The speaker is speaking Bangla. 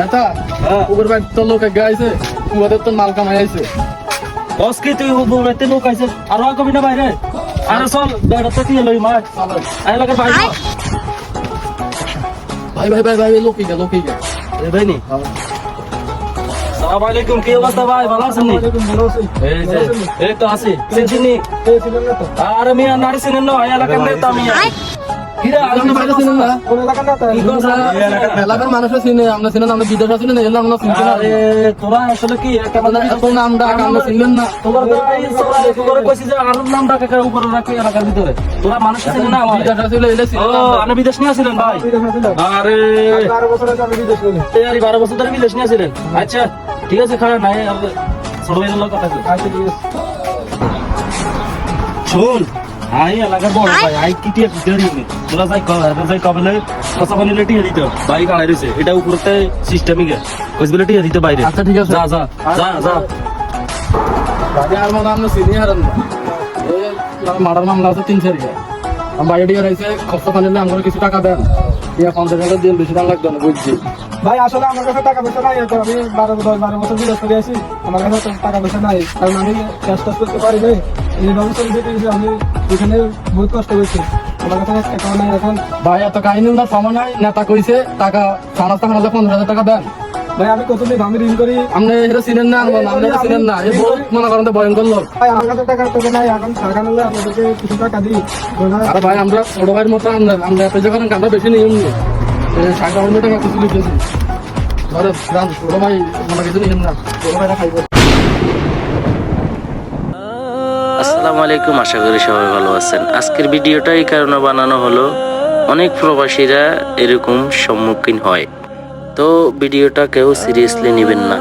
নেতা উপর ভাই তো লোক গাইছে ওদের তো মাল কামাই আইছে বসকে তুই বলতে লোক আইছে আর কবি না বাইরে আরে চল বেড়াতে কি লই মাছ আই লাগে ভাই ভাই ভাই ভাই ভাই লোকই গা এ ভাই নি আসসালামু আলাইকুম কি অবস্থা ভাই ভালো আছেন নি এই যে এই তো আছি চিনি আর আমি নারী সিনেন না এই এলাকার নেতা আমি কিরা আপনি বাইরে ছিলেন না কোন এলাকার নেতা? কি কথা এলাকার মানুষের চিনে আমরা চিনেন আমরা বিদেশ আছি না এলাম আমরা চিনতে না আরে তোরা আসলে কি একটা মানে এত নাম ডাক আমরা চিনলেন না তোমার তো এই সবাই তোরা কইছি যে আর নাম ডাকা কার উপরে রাখি এলাকার ভিতরে তোরা মানুষ চিনে না আমার বিদেশ আসলে এলে ও আমি বিদেশ নিয়ে আসছিলেন ভাই বিদেশ ছিল। আরে 12 বছর আগে আমি বিদেশ গেলাম। এই 12 বছর ধরে বিদেশ নিয়ে আসছিলেন আচ্ছা ঠিক আছে খারাপ নাই ছোট ভাইয়ের লোক কথা আচ্ছা, ঠিক আছে। শোন আই এলাকার বড় ভাই আই কিটিয়া কিটারি নি তোরা যাই কবলে কথা বলে টিয়া দিতে ভাই গাড়াই রইছে এটা উপরতে সিস্টেমিক কইবলে টিয়া দিতে বাইরে আচ্ছা ঠিক আছে যা যা যা যা ভাই আর মানে আমরা চিনি হারান না এই মার্ডার মামলা আছে 3 তারিখে আমি বাইরে দিয়ে রইছে খরচ পানিলে আমরা কিছু টাকা দেন ইয়া 50 টাকা দিন বেশি দাম লাগবে না বুঝছি ভাই আসলে আমার কাছে টাকা পয়সা নাই তো আমি 12 বছর বিদেশ করে আছি আমার কাছে তো টাকা পয়সা নাই কারণ আমি ক্যাশ টাশ করতে পারি নাই এই ব্যবস্থা দিতে গেছি আমি এখানে বহুত কষ্ট করছি আমার কাছে টাকা নাই এখন ভাই এত কাহিনী না সময় নাই নেতা কইছে টাকা সাড়ে 15,000 টাকা দেন ভাই আমি কত দিন আমি ঋণ করি আপনি এটা চিনেন না আমরা এটা চিনেন না এই বহুত মনে করেন তো ভয়ঙ্কর লোক ভাই আমার কাছে টাকা তো নাই এখন সরকার হলে আপনাদেরকে কিছু টাকা দিই আরে ভাই আমরা ছোট ভাইয়ের মতো আমরা এত যখন আমরা বেশি নিয়ম নিই 60,000 টাকা কিছু লিখেছি ধরে ছোট ভাই আমরা কিছু নিয়ম না ছোট ভাইরা খাইবে আসসালামু আলাইকুম, আশা করি সবাই ভালো আছেন। আজকের ভিডিওটা এই কারণে বানানো হলো, অনেক প্রবাসীরা এরকম সম্মুখীন হয়, তো ভিডিওটা কেউ সিরিয়াসলি নেবেন না।